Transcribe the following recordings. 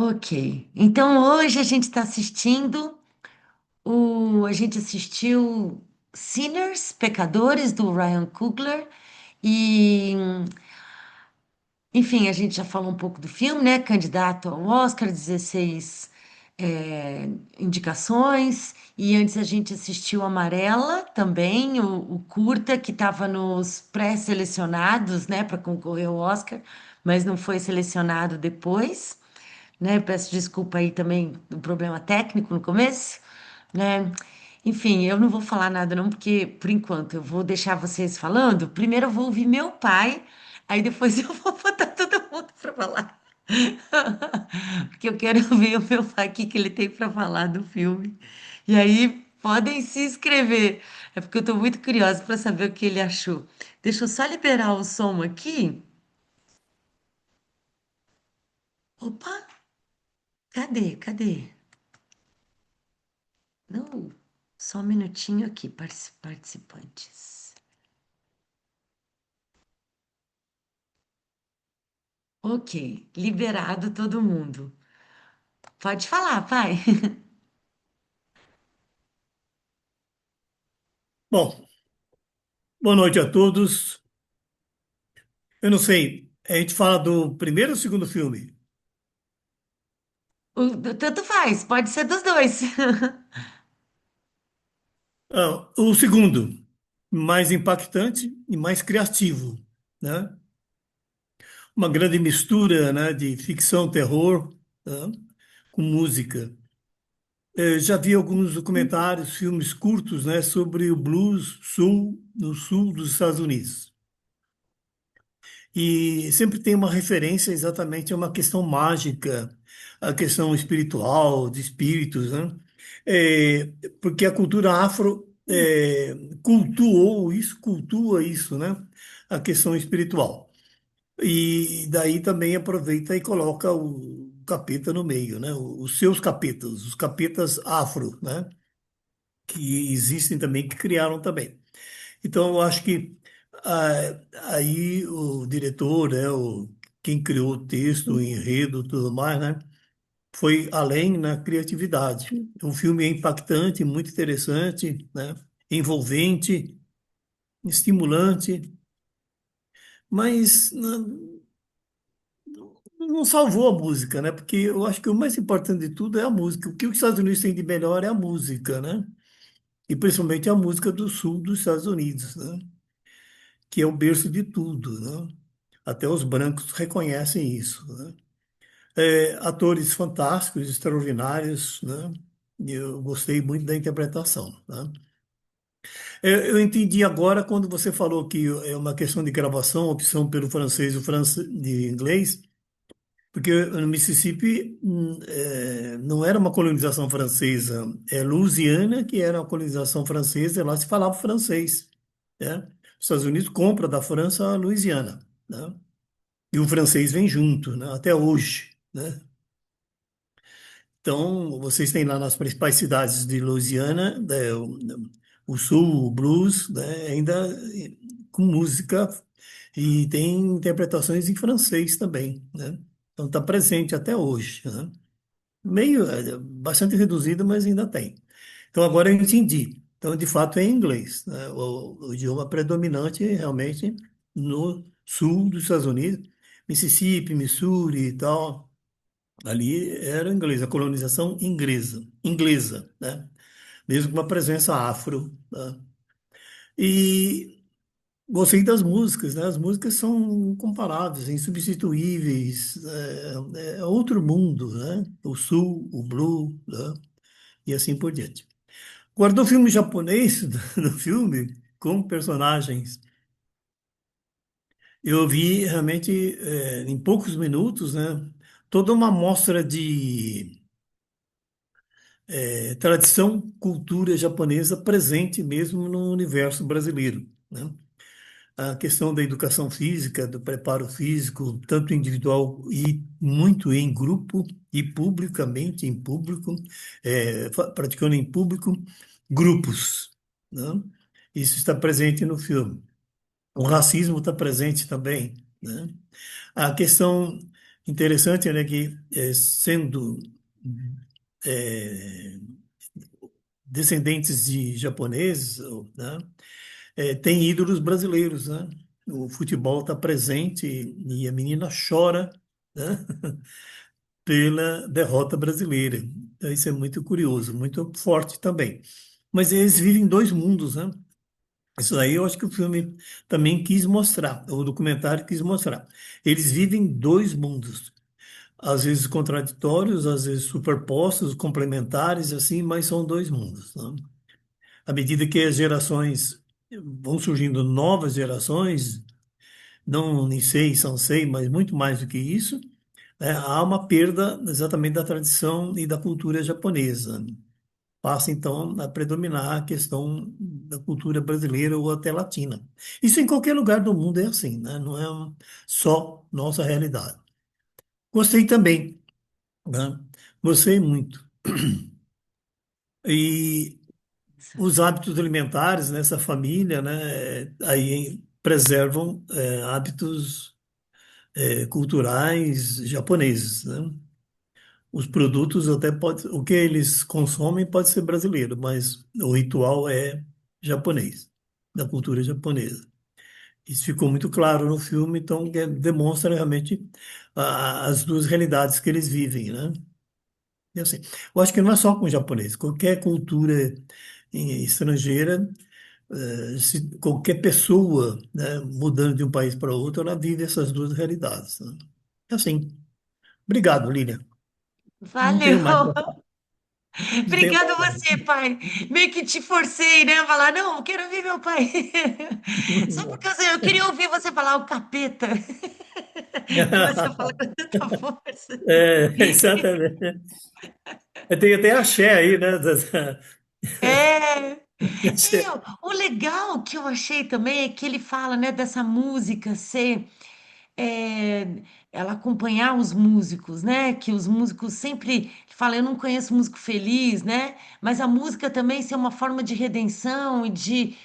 Ok. Então hoje a gente está assistindo a gente assistiu Sinners, Pecadores, do Ryan Coogler. E, enfim, a gente já falou um pouco do filme, né? Candidato ao Oscar, 16 indicações. E antes a gente assistiu Amarela também, o curta que estava nos pré-selecionados, né, para concorrer ao Oscar, mas não foi selecionado depois, né? Peço desculpa aí também do problema técnico no começo, né? Enfim, eu não vou falar nada não, porque por enquanto eu vou deixar vocês falando. Primeiro eu vou ouvir meu pai, aí depois eu vou botar todo mundo para falar. Porque eu quero ouvir o meu pai, o que que ele tem para falar do filme. E aí podem se inscrever. É porque eu estou muito curiosa para saber o que ele achou. Deixa eu só liberar o som aqui. Opa, cadê? Cadê? Não, só um minutinho aqui, participantes. Ok, liberado todo mundo. Pode falar, pai. Bom, boa noite a todos. Eu não sei, a gente fala do primeiro ou segundo filme? Tanto faz, pode ser dos dois. Ah, o segundo, mais impactante e mais criativo, né? Uma grande mistura, né, de ficção, terror, né, com música. Já vi alguns documentários, filmes curtos, né, sobre o blues sul, no sul dos Estados Unidos. E sempre tem uma referência exatamente a uma questão mágica, a questão espiritual, de espíritos, né? É, porque a cultura afro cultua isso, né? A questão espiritual. E daí também aproveita e coloca o capeta no meio, né? Os seus capetas, os capetas afro, né? Que existem também, que criaram também. Então, eu acho que aí o diretor, né, quem criou o texto, o enredo, tudo mais, né, foi além na criatividade. O filme é impactante, muito interessante, né, envolvente, estimulante, mas não salvou a música, né? Porque eu acho que o mais importante de tudo é a música. O que os Estados Unidos têm de melhor é a música, né? E principalmente a música do sul dos Estados Unidos, né? Que é o berço de tudo, né? Até os brancos reconhecem isso, né? Atores fantásticos, extraordinários, né? E eu gostei muito da interpretação, né? Eu entendi agora quando você falou que é uma questão de gravação, opção pelo francês e o de inglês, porque no Mississippi não era uma colonização francesa, é Louisiana que era uma colonização francesa, e lá se falava francês, né? Os Estados Unidos compra da França a Louisiana, né? E o francês vem junto, né? Até hoje, né? Então, vocês têm lá nas principais cidades de Louisiana, né, o sul, o blues, né, ainda com música e tem interpretações em francês também, né? Então, está presente até hoje, né? Meio, bastante reduzido, mas ainda tem. Então, agora eu entendi. Então, de fato, é em inglês, né? O idioma predominante realmente no sul dos Estados Unidos, Mississippi, Missouri e tal. Ali era inglês, a colonização inglesa, né? Mesmo com uma presença afro, né? E gostei das músicas, né? As músicas são incomparáveis, insubstituíveis, é outro mundo, né? O sul, o blue, né? E assim por diante. Agora, do filme japonês, do filme, com personagens, eu vi realmente, em poucos minutos, né? Toda uma amostra de tradição, cultura japonesa presente mesmo no universo brasileiro, né? A questão da educação física, do preparo físico, tanto individual e muito em grupo e publicamente em público, praticando em público, grupos, né? Isso está presente no filme. O racismo está presente também, né? A questão interessante, né, que sendo é, descendentes de japoneses, né, tem ídolos brasileiros, né? O futebol está presente e a menina chora, né, pela derrota brasileira. Então, isso é muito curioso, muito forte também. Mas eles vivem dois mundos, né? Isso aí eu acho que o filme também quis mostrar, o documentário quis mostrar. Eles vivem dois mundos, às vezes contraditórios, às vezes superpostos, complementares, assim, mas são dois mundos, né? À medida que as gerações vão surgindo novas gerações, não nem sei, são sei, mas muito mais do que isso, né, há uma perda exatamente da tradição e da cultura japonesa. Passa então a predominar a questão da cultura brasileira ou até latina. Isso em qualquer lugar do mundo é assim, né? Não é só nossa realidade. Gostei também, né? Gostei muito. E os hábitos alimentares nessa família, né? Aí preservam hábitos culturais japoneses, né? Os produtos até pode, o que eles consomem pode ser brasileiro, mas o ritual é japonês, da cultura japonesa. Isso ficou muito claro no filme, então demonstra realmente as duas realidades que eles vivem, né? E assim, eu acho que não é só com o japonês, qualquer cultura estrangeira, se qualquer pessoa, né, mudando de um país para outro, ela vive essas duas realidades, né? É assim. Obrigado, Lilian. Não Valeu. tenho mais. Não tenho Obrigada a você, pai. Meio que te forcei, né? A falar, não, eu quero ouvir meu pai. Só porque eu queria ouvir você falar o capeta. Que você fala com tanta força. Exatamente. Tem até axé aí, né? É. Meu, o legal que eu achei também é que ele fala, né, dessa música ser, é, ela acompanhar os músicos, né? Que os músicos sempre ele fala, eu não conheço músico feliz, né? Mas a música também ser uma forma de redenção e de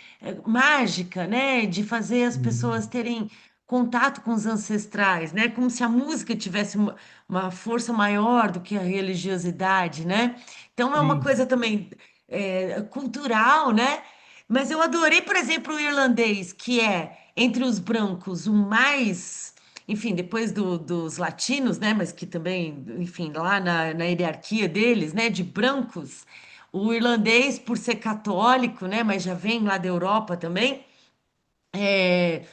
mágica, né? De fazer as pessoas terem contato com os ancestrais, né? Como se a música tivesse uma força maior do que a religiosidade, né? Então é uma coisa Isso. também cultural, né? Mas eu adorei, por exemplo, o irlandês, que é entre os brancos o mais, enfim, depois dos latinos, né? Mas que também, enfim, lá na hierarquia deles, né? De brancos, o irlandês, por ser católico, né? Mas já vem lá da Europa também, é,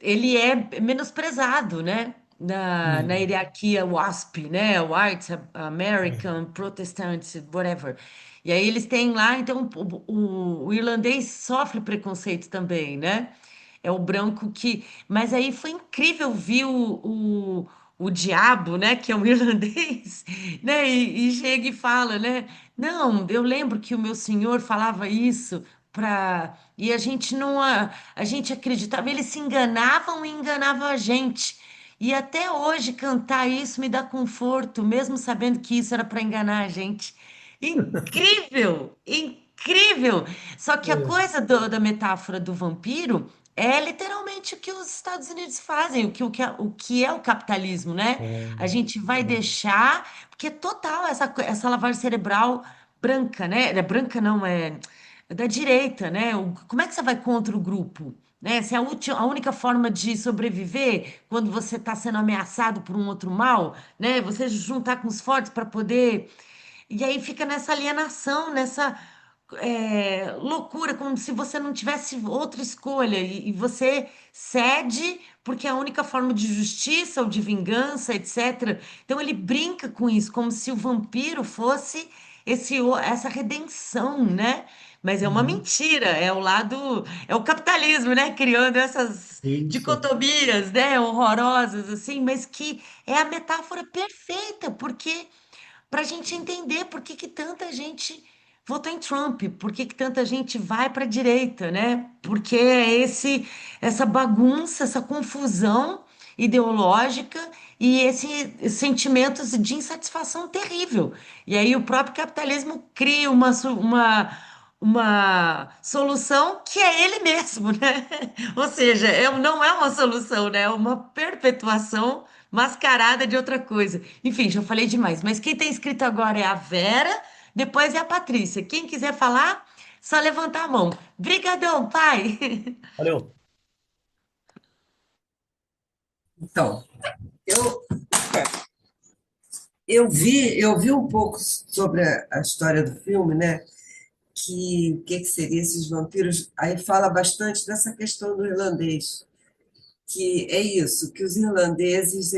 ele é menosprezado, né? Na Hum. hierarquia WASP, né? White, American, Protestant, whatever. E aí eles têm lá, então o irlandês sofre preconceito também, né? É o branco que. Mas aí foi incrível ver o diabo, né? Que é um irlandês, né? E chega e fala, né? Não, eu lembro que o meu senhor falava isso para. E a gente não. A gente acreditava, eles se enganavam e enganavam a gente. E até hoje cantar isso me dá conforto, mesmo sabendo que isso era para enganar a gente. Incrível! Incrível! Só que a É. coisa da metáfora do vampiro é literalmente o que os Estados Unidos fazem, o que é o capitalismo, né? A gente vai deixar, porque é total essa lavagem cerebral branca, né? É branca não, é da direita, né? Como é que você vai contra o grupo? Né? Se a única forma de sobreviver quando você está sendo ameaçado por um outro mal, né? Você juntar com os fortes para poder e aí fica nessa alienação, nessa loucura, como se você não tivesse outra escolha, e você cede porque é a única forma de justiça ou de vingança, etc. Então ele brinca com isso, como se o vampiro fosse essa redenção, né? Mas é uma Uhum. mentira, é o lado, é o capitalismo, né? Criando essas Isso. dicotomias, né? Horrorosas, assim, mas que é a metáfora perfeita, porque para a gente entender por que que tanta gente votou em Trump, por que que tanta gente vai para a direita, né? Porque é essa bagunça, essa confusão ideológica e esses sentimentos de insatisfação terrível. E aí o próprio capitalismo cria uma solução que é ele mesmo, né? Ou seja, não é uma solução, né? É uma perpetuação mascarada de outra coisa. Enfim, já falei demais. Mas quem tem escrito agora é a Vera, depois é a Patrícia. Quem quiser falar, só levantar a mão. Brigadão, pai! Valeu. Então, eu, eu vi um pouco sobre a história do filme, né? Que o que seria esses vampiros? Aí fala bastante dessa questão do irlandês, que é isso, que os irlandeses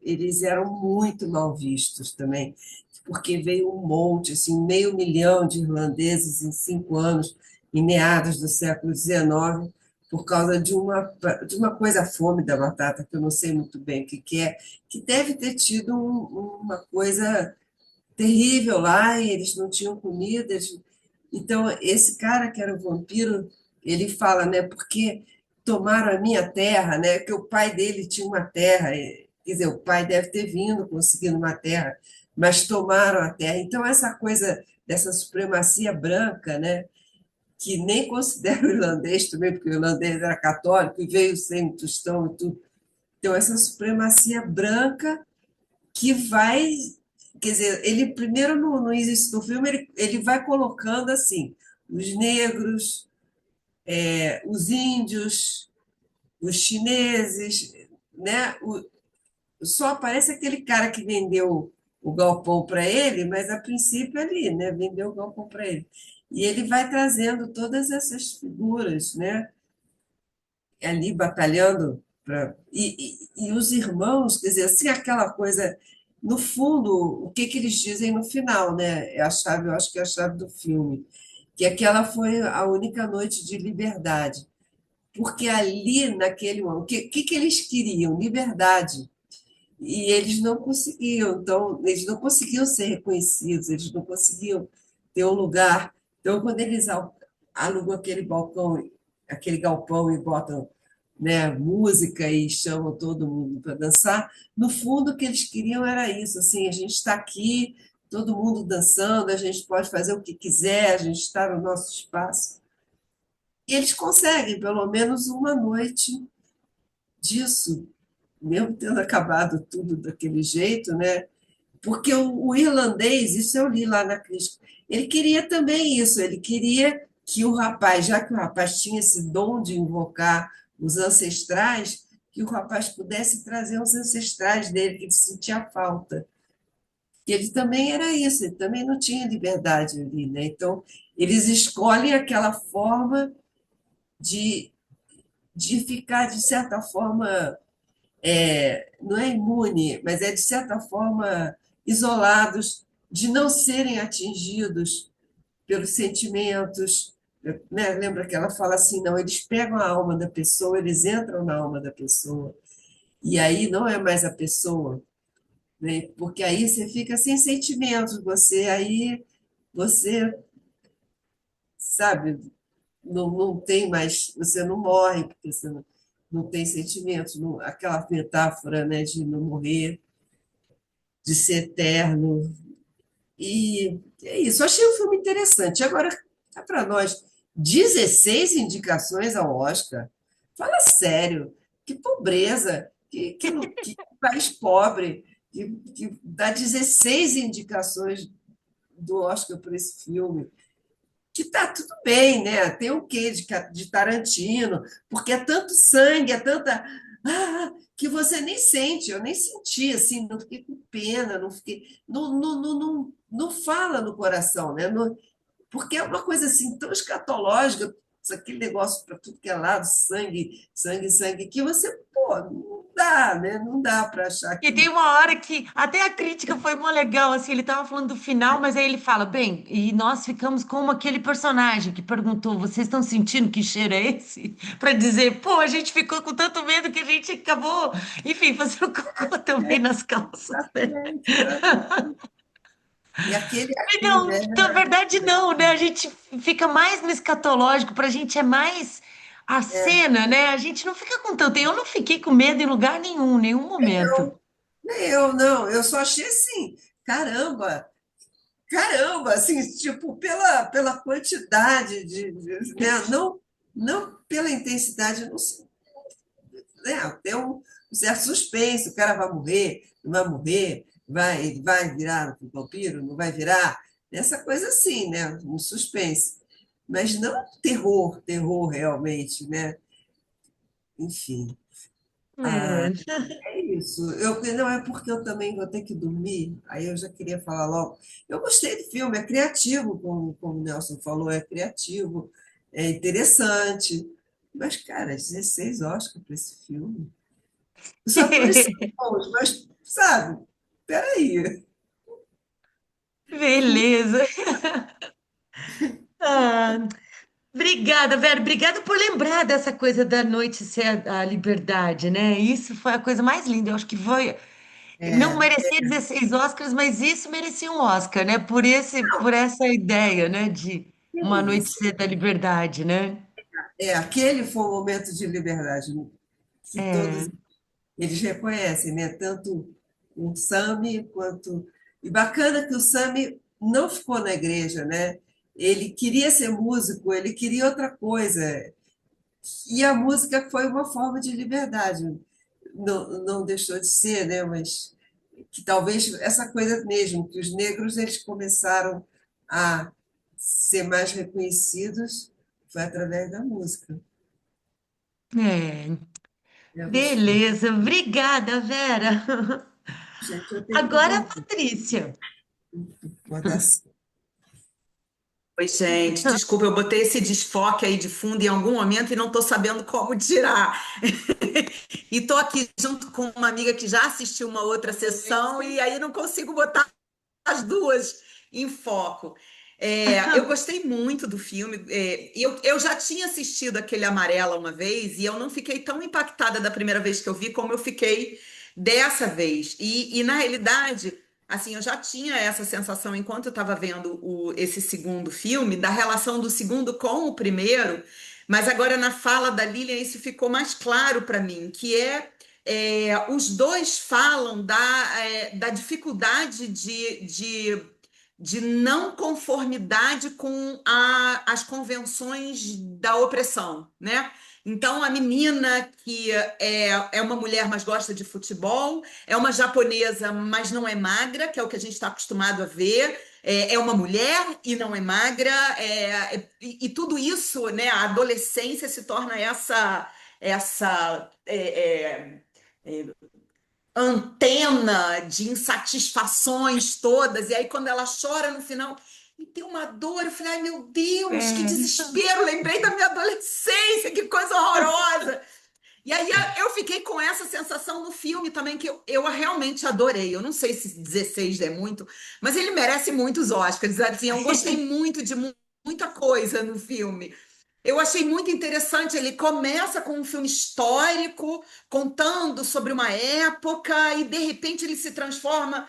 eles eram muito mal vistos também, porque veio um monte, assim, 500 mil de irlandeses em 5 anos, em meados do século XIX, por causa de uma coisa, a fome da batata, que eu não sei muito bem o que é, que deve ter tido uma coisa terrível lá, e eles não tinham comida. Então, esse cara que era o vampiro, ele fala, né, porque tomaram a minha terra, né, que o pai dele tinha uma terra, quer dizer, o pai deve ter vindo conseguindo uma terra, mas tomaram a terra. Então, essa coisa dessa supremacia branca, né, que nem considera o irlandês também, porque o irlandês era católico e veio sem tostão e tudo. Então, essa supremacia branca que vai, quer dizer, ele primeiro no início do filme ele vai colocando assim os negros, os índios, os chineses, né? Só aparece aquele cara que vendeu o galpão para ele, mas a princípio ali, né? Vendeu o galpão para ele. E ele vai trazendo todas essas figuras, né? Ali batalhando e os irmãos, quer dizer, assim, aquela coisa, no fundo, o que que eles dizem no final, né? É a chave, eu acho que é a chave do filme, que aquela foi a única noite de liberdade, porque ali naquele momento, o que eles queriam? Liberdade. E eles não conseguiam, então eles não conseguiam ser reconhecidos, eles não conseguiam ter um lugar. Então, quando eles alugam aquele balcão, aquele galpão e botam, né, música e chamam todo mundo para dançar, no fundo o que eles queriam era isso, assim, a gente está aqui, todo mundo dançando, a gente pode fazer o que quiser, a gente está no nosso espaço. E eles conseguem pelo menos uma noite disso, mesmo tendo acabado tudo daquele jeito, né? Porque o irlandês, isso eu li lá na crítica, ele queria também isso, ele queria que o rapaz, já que o rapaz tinha esse dom de invocar os ancestrais, que o rapaz pudesse trazer os ancestrais dele, que ele sentia falta. Que ele também era isso, ele também não tinha liberdade ali, né? Então, eles escolhem aquela forma de, de ficar, de certa forma, não é imune, mas é de certa forma isolados, de não serem atingidos pelos sentimentos, né? Lembra que ela fala assim, não, eles pegam a alma da pessoa, eles entram na alma da pessoa, e aí não é mais a pessoa, né? Porque aí você fica sem sentimentos, você sabe, não tem mais, você não morre, porque você não tem sentimentos, aquela metáfora, né, de não morrer, de ser eterno. E é isso. Eu achei o filme interessante. Agora, é para nós, 16 indicações ao Oscar. Fala sério. Que pobreza. Que país pobre que dá 16 indicações do Oscar para esse filme. Que tá tudo bem, né? Tem o quê de Tarantino, porque é tanto sangue, é tanta. Que você nem sente, eu nem senti, assim, não fiquei com pena, não fiquei. Não fala no coração, né? Porque é uma coisa assim tão escatológica, aquele negócio para tudo que é lado, sangue, sangue, sangue, que você, pô, não dá, né? Não dá para achar E tem que. uma hora que até a crítica foi mó legal, assim, ele tava falando do final, mas aí ele fala, bem, e nós ficamos como aquele personagem que perguntou, vocês estão sentindo que cheiro é esse? Para dizer, pô, a gente ficou com tanto medo que a gente acabou, enfim, fazendo cocô também nas calças, né? Exatamente, exatamente. E Mas aquele não, velho. na verdade não, né? A gente fica mais no escatológico, pra gente é mais a É, cena, né? A gente não fica com tanto. Eu não fiquei com medo em lugar nenhum, nenhum momento. eu não, eu só achei assim, caramba, caramba, assim, tipo, pela quantidade né? Não pela intensidade, não sei, né? um certo suspense, o cara vai morrer, não vai morrer, ele vai virar um vampiro, não vai virar, essa coisa assim, né? Um suspense. Mas não terror, terror realmente, né? Enfim. Ah, É. é isso. Não é porque eu também vou ter que dormir, aí eu já queria falar logo. Eu gostei do filme, é criativo, como o Nelson falou, é criativo, é interessante. Mas, cara, 16 Oscars para esse filme. Os atores são bons, mas, sabe, peraí. Beleza. Ah, obrigada, Vera. Obrigada por lembrar dessa coisa da noite ser a liberdade, né? Isso foi a coisa mais linda. Eu acho que foi. Não É, merecia 16 Oscars, mas isso merecia um Oscar, né? Por essa ideia, né? De que uma noite isso. ser da liberdade, né? Aquele foi um momento de liberdade que todos É, eles reconhecem, né? Tanto o Sami quanto. E bacana que o Sami não ficou na igreja, né? Ele queria ser músico, ele queria outra coisa. E a música foi uma forma de liberdade. Não, não deixou de ser, né? Mas que talvez essa coisa mesmo, que os negros eles começaram a ser mais reconhecidos foi através da música. é. Eu gostei. Beleza. Obrigada, Vera. Gente, eu tenho que Agora, a dormir. Patrícia. Vou dar Oi, gente, desculpa, eu botei esse desfoque aí de fundo em algum momento e não estou sabendo como tirar. E estou aqui junto com uma amiga que já assistiu uma outra sessão e aí não consigo botar as duas em foco. Eu gostei muito do filme. Eu já tinha assistido aquele Amarela uma vez e eu não fiquei tão impactada da primeira vez que eu vi como eu fiquei dessa vez. E na realidade, assim, eu já tinha essa sensação enquanto eu estava vendo esse segundo filme, da relação do segundo com o primeiro, mas agora na fala da Lilian isso ficou mais claro para mim, os dois falam da dificuldade de não conformidade com as convenções da opressão, né? Então, a menina que é uma mulher, mas gosta de futebol, é uma japonesa, mas não é magra, que é o que a gente está acostumado a ver, é uma mulher e não é magra, e tudo isso, né? A adolescência se torna essa antena de insatisfações todas, e aí quando ela chora no final, e tem uma dor, eu falei, ai meu Deus, que É. desespero, lembrei da minha adolescência, que coisa horrorosa. E aí eu fiquei com essa sensação no filme também, que eu realmente adorei. Eu não sei se 16 é muito, mas ele merece muitos Oscars. Assim, eu gostei muito de muita coisa no filme. Eu achei muito interessante. Ele começa com um filme histórico, contando sobre uma época, e de repente ele se transforma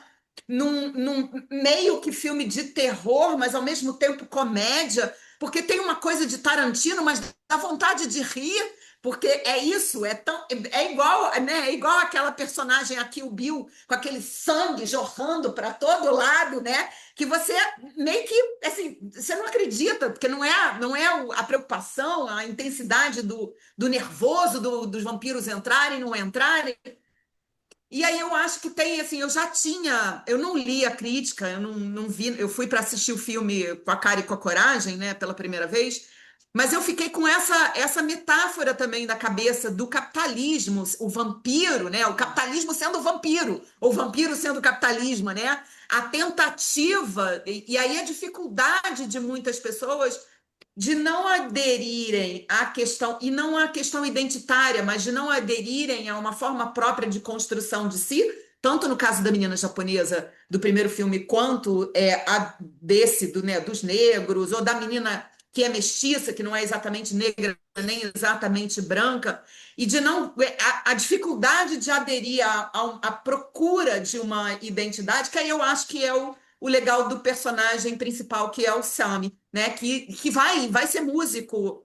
num meio que filme de terror, mas ao mesmo tempo comédia, porque tem uma coisa de Tarantino, mas dá vontade de rir. Porque é isso, é igual, né? É igual aquela personagem aqui, o Bill, com aquele sangue jorrando para todo lado, né? Que você meio que assim, você não acredita, porque não é a preocupação, a intensidade do nervoso dos vampiros entrarem, não entrarem. E aí eu acho que tem, assim, eu não li a crítica, eu não vi, eu fui para assistir o filme com a cara e com a coragem, né, pela primeira vez, mas eu fiquei com essa metáfora também da cabeça do capitalismo, o vampiro, né, o capitalismo sendo o vampiro, ou o vampiro sendo o capitalismo, né, a tentativa, e aí a dificuldade de muitas pessoas de não aderirem à questão, e não à questão identitária, mas de não aderirem a uma forma própria de construção de si, tanto no caso da menina japonesa do primeiro filme, quanto a desse, né, dos negros, ou da menina que é mestiça, que não é exatamente negra, nem exatamente branca, e de não a dificuldade de aderir à procura de uma identidade, que aí eu acho que é o legal do personagem principal, que é o Sami, né? Que vai ser músico.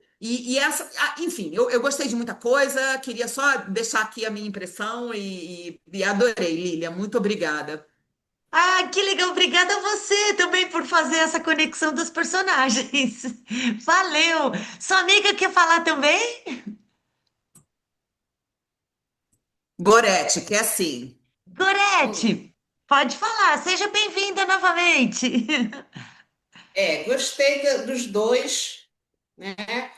Enfim, eu gostei de muita coisa, queria só deixar aqui a minha impressão e adorei, Lília. Muito obrigada. Ah, que legal. Obrigada a você também por fazer essa conexão dos personagens. Valeu. Sua amiga quer falar também? Gorete, que é assim. Gorete, pode falar, seja bem-vinda novamente. Gostei dos dois, né?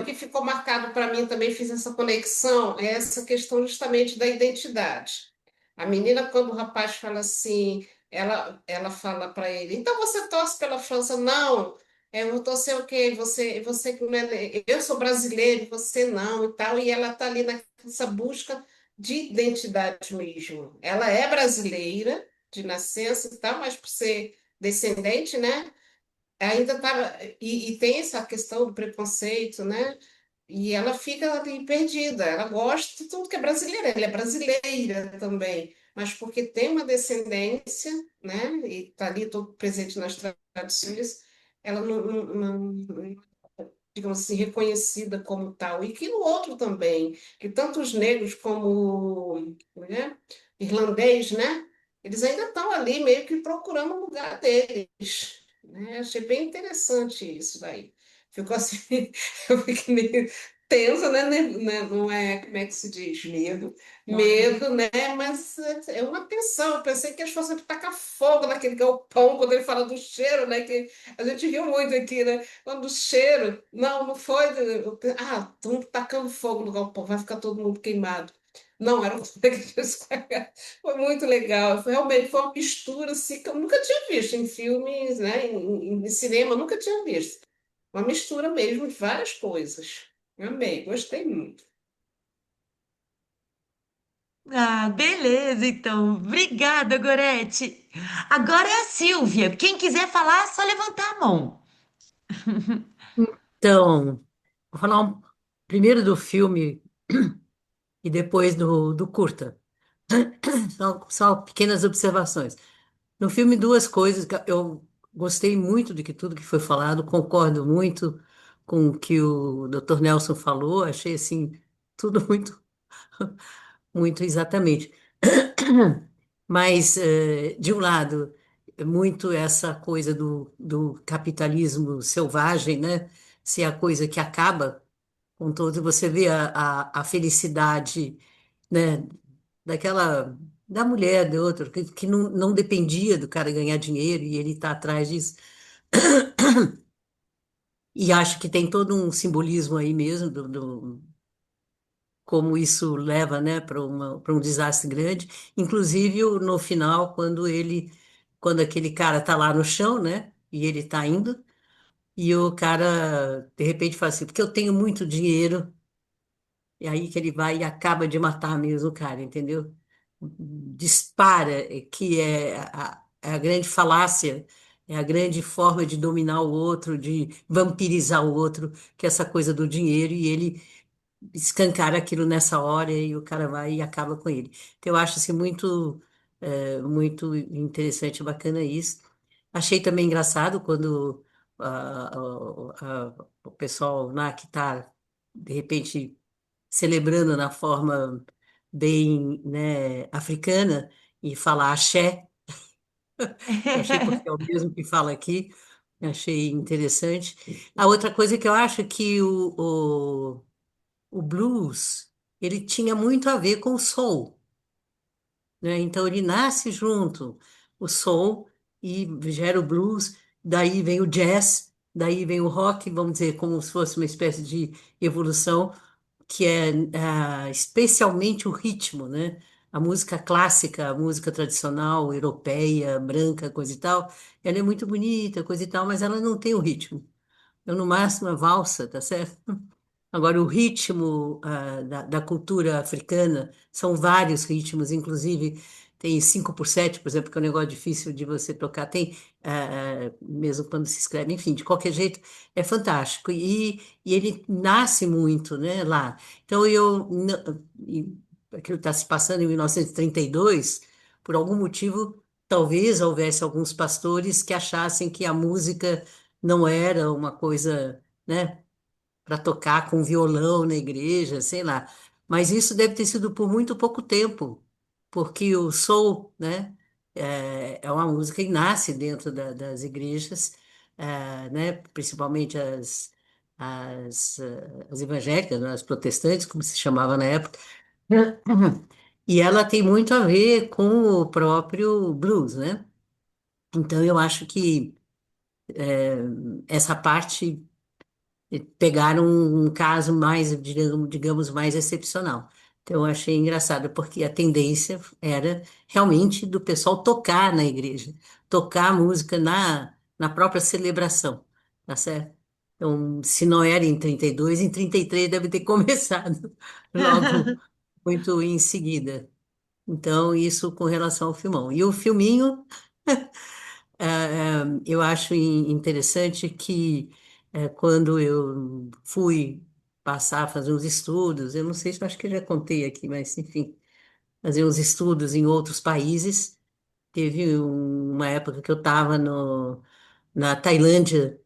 O que ficou marcado para mim também fiz essa conexão é essa questão justamente da identidade. A menina, quando o rapaz fala assim, ela fala para ele, então você torce pela França? Não, eu vou torcer o quê? Você que não é, eu sou brasileiro, você não e tal, e ela está ali nessa busca de identidade mesmo. Ela é brasileira de nascença e tal, mas por ser descendente, né? Ainda tá, e tem essa questão do preconceito, né? E ela fica ali perdida. Ela gosta de tudo que é brasileira. Ela é brasileira também, mas porque tem uma descendência, né? E está ali todo presente nas tradições, ela não, digamos assim, reconhecida como tal. E que no outro também, que tanto os negros como, né? Irlandês, né? Eles ainda estão ali meio que procurando o lugar deles, né? Achei bem interessante isso daí. Ficou assim, eu fiquei meio tensa, né? Não é, como é que se diz? Medo. Medo, né? Mas é uma tensão. Eu pensei que eles fossem tacar fogo naquele galpão quando ele fala do cheiro, né? Que a gente riu muito aqui, né? Quando o cheiro. Não, não foi. Estão tacando fogo no galpão, vai ficar todo mundo queimado. Não, era uma coisa que eles foi muito legal. Realmente foi uma mistura assim, que eu nunca tinha visto em filmes, né? Em cinema, eu nunca tinha visto. Uma mistura mesmo de várias coisas. Amei, gostei muito. Ah, beleza, então. Obrigada, Gorete. Agora é a Silvia. Quem quiser falar, é só levantar a mão. Então, vou falar primeiro do filme e depois do curta. Só pequenas observações. No filme, duas coisas. Que eu gostei muito de que tudo que foi falado, concordo muito com o que o Dr. Nelson falou, achei assim, tudo muito, muito exatamente. Mas, de um lado, muito essa coisa do capitalismo selvagem, né? Ser a coisa que acaba com todo, você vê a felicidade, né, da mulher, do outro, que não dependia do cara ganhar dinheiro e ele está atrás disso. E acho que tem todo um simbolismo aí mesmo como isso leva, né, para um desastre grande. Inclusive no final, quando aquele cara está lá no chão, né, e ele está indo, e o cara de repente fala assim, porque eu tenho muito dinheiro. E aí que ele vai e acaba de matar mesmo o cara, entendeu? Dispara, que é a grande falácia, é a grande forma de dominar o outro, de vampirizar o outro, que é essa coisa do dinheiro, e ele escancara aquilo nessa hora e o cara vai e acaba com ele. Então, eu acho assim, muito interessante e bacana isso. Achei também engraçado quando o pessoal lá que está, de repente, celebrando na forma bem, né, africana e fala axé. Eu achei porque é o mesmo que fala aqui. Eu achei interessante. A outra coisa que eu acho que o blues ele tinha muito a ver com o soul, né? Então ele nasce junto o soul e gera o blues, daí vem o jazz, daí vem o rock, vamos dizer, como se fosse uma espécie de evolução que é especialmente o ritmo, né? A música clássica, a música tradicional, europeia, branca, coisa e tal, ela é muito bonita, coisa e tal, mas ela não tem o ritmo. Eu, no máximo, a valsa, tá certo? Agora, o ritmo da cultura africana são vários ritmos, inclusive tem 5/7, por exemplo, que é um negócio difícil de você tocar, tem, mesmo quando se escreve, enfim, de qualquer jeito, é fantástico. E ele nasce muito, né, lá. Então, aquilo está se passando em 1932, por algum motivo, talvez houvesse alguns pastores que achassem que a música não era uma coisa, né, para tocar com violão na igreja, sei lá. Mas isso deve ter sido por muito pouco tempo, porque o soul, né, é uma música que nasce dentro das igrejas, né, principalmente as evangélicas, né, as protestantes, como se chamava na época. E ela tem muito a ver com o próprio blues, né? Então eu acho que essa parte pegaram um caso mais, digamos, mais excepcional. Então, eu achei engraçado, porque a tendência era realmente do pessoal tocar na igreja, tocar música na própria celebração, tá certo? Então, se não era em 32, em 33 deve ter começado logo muito em seguida. Então, isso com relação ao filmão. E o filminho. Eu acho interessante que quando eu fui passar a fazer uns estudos, eu não sei se eu acho que eu já contei aqui, mas enfim, fazer uns estudos em outros países. Teve uma época que eu estava na Tailândia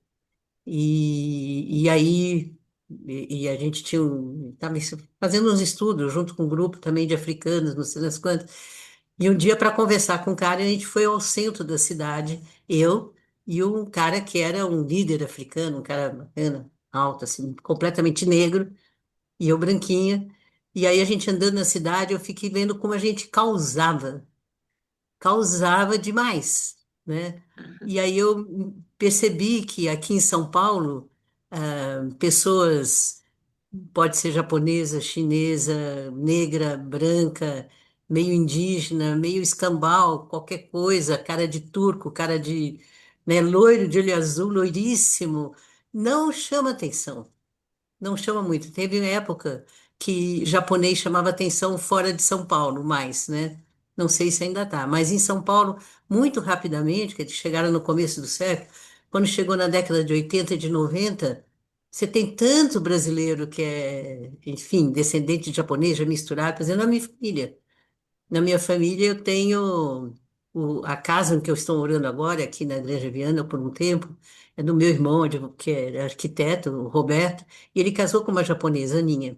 e aí e a gente tinha estava fazendo uns estudos junto com um grupo também de africanos, não sei das quantas. E um dia, para conversar com um cara, a gente foi ao centro da cidade, eu e um cara que era um líder africano, um cara bacana, alto, assim, completamente negro, e eu branquinha. E aí a gente andando na cidade, eu fiquei vendo como a gente causava demais, né? E aí eu percebi que aqui em São Paulo, pessoas pode ser japonesa, chinesa, negra, branca, meio indígena, meio escambau, qualquer coisa, cara de turco, cara de, né, loiro de olho azul, loiríssimo, não chama atenção. Não chama muito. Teve uma época que japonês chamava atenção fora de São Paulo, mais, né? Não sei se ainda está, mas em São Paulo, muito rapidamente, que eles chegaram no começo do século, quando chegou na década de 80 e de 90, você tem tanto brasileiro que é, enfim, descendente de japonês, já misturado, por exemplo, na minha família. Na minha família, eu tenho a casa em que eu estou morando agora, aqui na Granja Viana, por um tempo, é do meu irmão, que é arquiteto, o Roberto, e ele casou com uma japonesa, Aninha.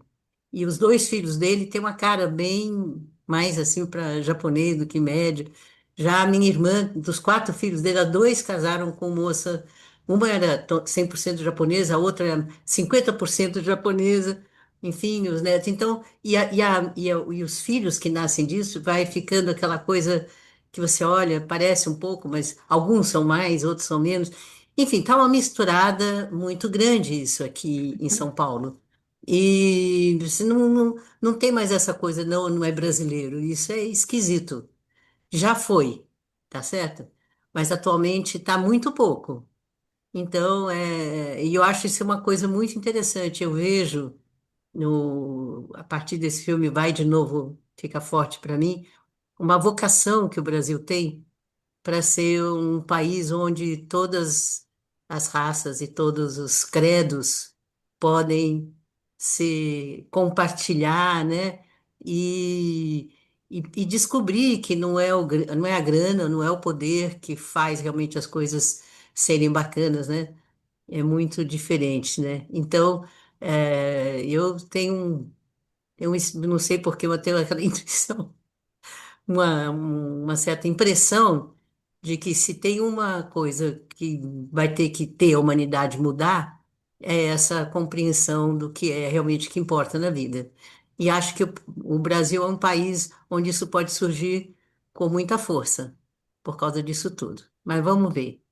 E os dois filhos dele têm uma cara bem mais assim para japonês do que médio. Já a minha irmã, dos quatro filhos dela, dois casaram com moça, uma era 100% japonesa, a outra era 50% japonesa, enfim, os netos. Então, e os filhos que nascem disso, vai ficando aquela coisa que você olha, parece um pouco, mas alguns são mais, outros são menos. Enfim, tá uma misturada muito grande isso aqui em São Paulo. E você não tem mais essa coisa, não, não é brasileiro. Isso é esquisito. Já foi, tá certo? Mas atualmente está muito pouco. Então, e eu acho isso uma coisa muito interessante. Eu vejo, a partir desse filme, vai de novo, fica forte para mim, uma vocação que o Brasil tem para ser um país onde todas as raças e todos os credos podem se compartilhar, né? E descobrir que não é não é a grana, não é o poder que faz realmente as coisas serem bacanas, né? É muito diferente, né? Então, eu não sei porque eu tenho aquela intuição uma certa impressão de que se tem uma coisa que vai ter que ter a humanidade mudar, é essa compreensão do que é realmente que importa na vida. E acho que o Brasil é um país onde isso pode surgir com muita força, por causa disso tudo. Mas vamos ver.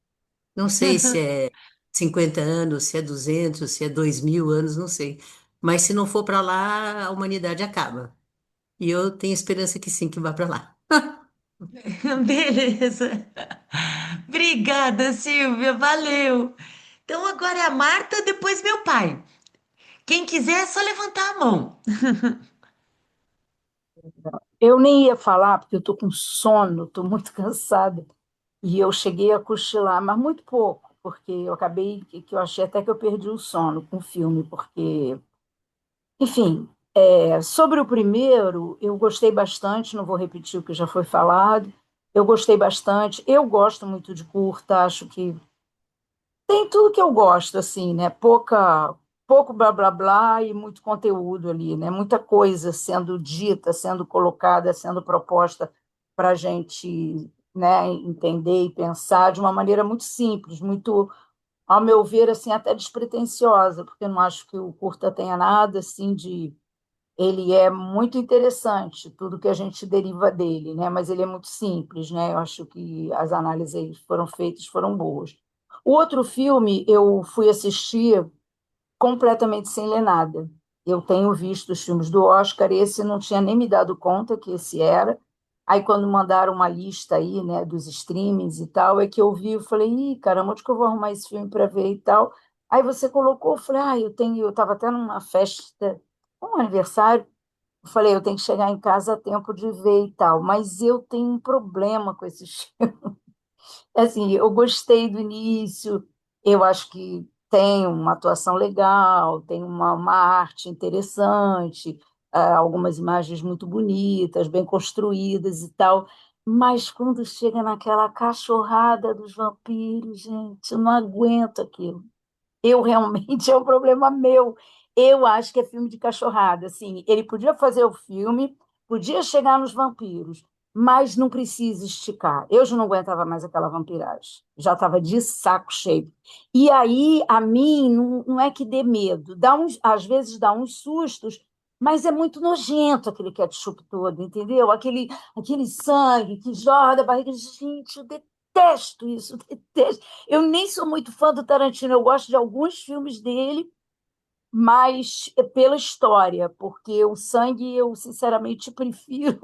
Não sei se é 50 anos, se é 200, se é 2000 anos, não sei. Mas se não for para lá, a humanidade acaba. E eu tenho esperança que sim, que vá para lá. Beleza. Obrigada, Silvia. Valeu. Então agora é a Marta, depois meu pai. Quem quiser é só levantar a mão. Eu nem ia falar, porque eu estou com sono, estou muito cansada. E eu cheguei a cochilar, mas muito pouco, porque eu acabei, que eu achei até que eu perdi o sono com o filme, porque, enfim, sobre o primeiro, eu gostei bastante, não vou repetir o que já foi falado. Eu gostei bastante, eu gosto muito de curta, acho que tem tudo que eu gosto, assim, né? Pouco blá blá blá e muito conteúdo ali, né? Muita coisa sendo dita, sendo colocada, sendo proposta para a gente, né, entender e pensar de uma maneira muito simples, muito, ao meu ver, assim, até despretensiosa, porque eu não acho que o curta tenha nada assim Ele é muito interessante, tudo que a gente deriva dele, né? Mas ele é muito simples, né? Eu acho que as análises que foram feitas foram boas. O outro filme eu fui assistir completamente sem ler nada. Eu tenho visto os filmes do Oscar, esse não tinha nem me dado conta que esse era. Aí, quando mandaram uma lista aí, né, dos streamings e tal, é que eu vi, eu falei, ih, caramba, onde que eu vou arrumar esse filme para ver e tal? Aí você colocou, eu falei, eu estava até numa festa, um aniversário, eu falei, eu tenho que chegar em casa a tempo de ver e tal, mas eu tenho um problema com esses. Assim, eu gostei do início, eu acho que tem uma atuação legal, tem uma arte interessante, algumas imagens muito bonitas, bem construídas e tal, mas quando chega naquela cachorrada dos vampiros, gente, eu não aguento aquilo. Eu realmente é um problema meu. Eu acho que é filme de cachorrada. Assim, ele podia fazer o filme, podia chegar nos vampiros, mas não precisa esticar. Eu já não aguentava mais aquela vampiragem. Já estava de saco cheio. E aí, a mim, não é que dê medo. Às vezes dá uns sustos, mas é muito nojento aquele ketchup todo, entendeu? Aquele sangue que jorra da barriga. Gente, eu detesto isso, detesto. Eu nem sou muito fã do Tarantino, eu gosto de alguns filmes dele, mas é pela história, porque o sangue eu sinceramente prefiro.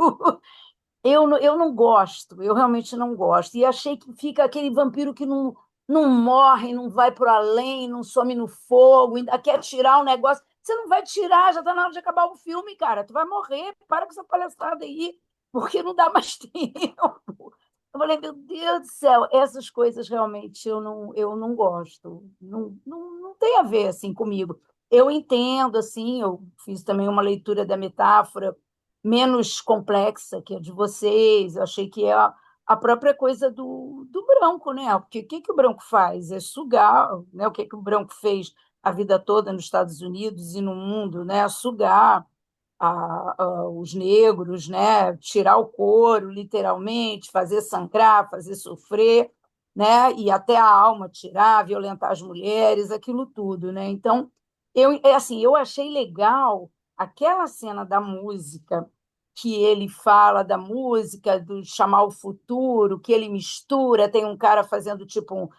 Eu não gosto, eu realmente não gosto. E achei que fica aquele vampiro que não morre, não vai para além, não some no fogo, ainda quer tirar o negócio. Você não vai tirar, já está na hora de acabar o filme, cara. Tu vai morrer, para com essa palhaçada aí, porque não dá mais tempo. Eu falei, meu Deus do céu, essas coisas realmente eu não gosto. Não tem a ver assim comigo. Eu entendo, assim, eu fiz também uma leitura da metáfora menos complexa que a de vocês. Eu achei que é a própria coisa do branco, né? Porque o que, que o branco faz? É sugar, né? O que, que o branco fez a vida toda nos Estados Unidos e no mundo, né? Sugar os negros, né? Tirar o couro, literalmente, fazer sangrar, fazer sofrer, né? E até a alma tirar, violentar as mulheres, aquilo tudo, né? Então, eu achei legal aquela cena da música que ele fala da música, do chamar o futuro, que ele mistura, tem um cara fazendo tipo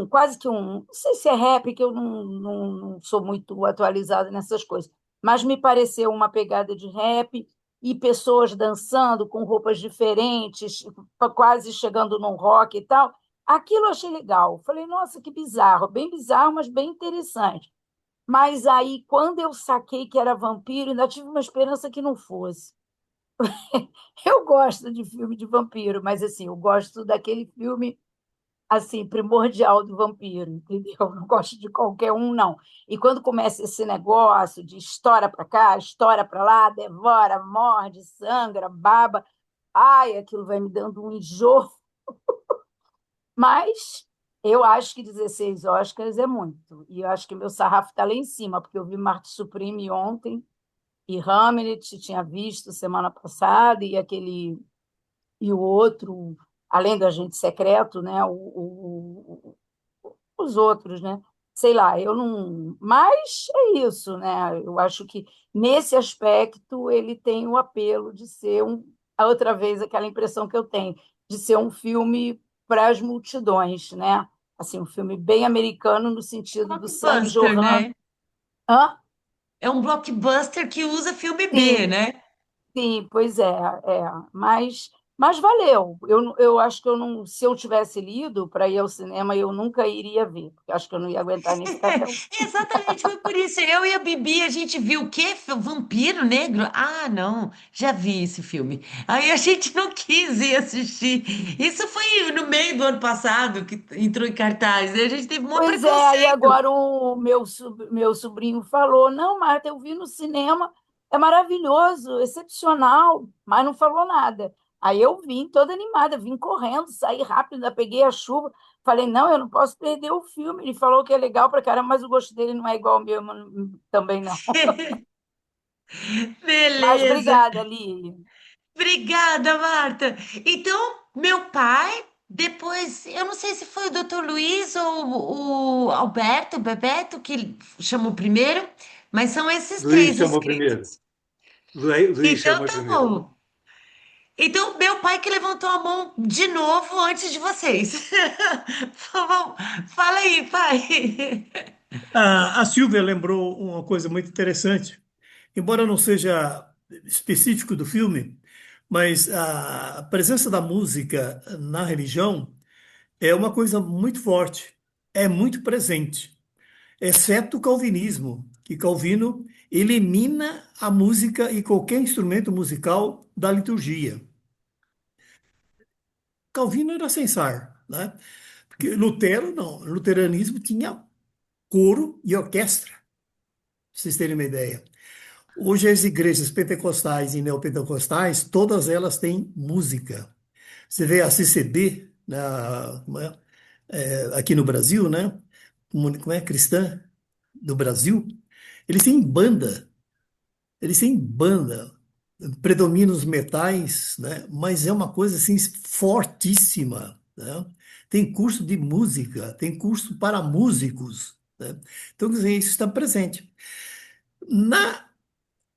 quase que não sei se é rap, que eu não sou muito atualizada nessas coisas, mas me pareceu uma pegada de rap e pessoas dançando com roupas diferentes, quase chegando num rock e tal. Aquilo eu achei legal. Falei, nossa, que bizarro, bem bizarro, mas bem interessante. Mas aí, quando eu saquei que era vampiro, ainda tive uma esperança que não fosse. Eu gosto de filme de vampiro, mas assim, eu gosto daquele filme assim, primordial do vampiro, entendeu? Eu não gosto de qualquer um, não. E quando começa esse negócio de história para cá, história para lá, devora, morde, sangra, baba, ai, aquilo vai me dando um enjoo. Mas eu acho que 16 Oscars é muito. E eu acho que meu sarrafo está lá em cima, porque eu vi Marte Supreme ontem e Hamlet tinha visto semana passada e o outro, além do Agente Secreto, né? Os outros, né? Sei lá, eu não. Mas é isso, né? Eu acho que nesse aspecto ele tem o apelo de ser a outra vez aquela impressão que eu tenho de ser um filme para as multidões, né? Assim, um filme bem americano no sentido do sangue Blockbuster, jorrando. né? Hã? É um blockbuster que usa filme B, Sim, né? sim, pois é. Mas valeu. Eu acho que eu não, se eu tivesse lido para ir ao cinema, eu nunca iria ver, porque acho que eu não ia aguentar nem ficar até o. Exatamente, foi por isso. Eu e a Bibi, a gente viu o quê? Vampiro Negro? Ah, não, já vi esse filme. Aí a gente não quis ir assistir. Isso foi no meio do ano passado que entrou em cartaz. E a gente teve um Pois é, aí preconceito. agora o meu sobrinho falou: não, Marta, eu vi no cinema, é maravilhoso, excepcional, mas não falou nada. Aí eu vim toda animada, vim correndo, saí rápido, ainda peguei a chuva, falei: não, eu não posso perder o filme. Ele falou que é legal pra caramba, mas o gosto dele não é igual ao meu, também não. Mas Beleza. obrigada, Lili. Obrigada, Marta. Então, meu pai, depois, eu não sei se foi o Dr. Luiz ou o Alberto, o Bebeto, que chamou primeiro, mas são esses Luiz três chamou primeiro. inscritos. Luís Então chamou tá primeiro. bom. Então, meu pai que levantou a mão de novo antes de vocês. Fala aí, pai. A Silvia lembrou uma coisa muito interessante. Embora não seja específico do filme, mas a presença da música na religião é uma coisa muito forte, é muito presente, exceto o calvinismo, que Calvino elimina a música e qualquer instrumento musical da liturgia. Calvino era censar, né? Porque Lutero não, o luteranismo tinha coro e orquestra, pra vocês terem uma ideia. Hoje as igrejas pentecostais e neopentecostais, todas elas têm música. Você vê a CCB, né, aqui no Brasil, né? Como é? Cristã do Brasil, eles têm banda, eles têm banda, predominam os metais, né? Mas é uma coisa assim fortíssima, né? Tem curso de música, tem curso para músicos, né? Então, quer dizer, isso está presente. Na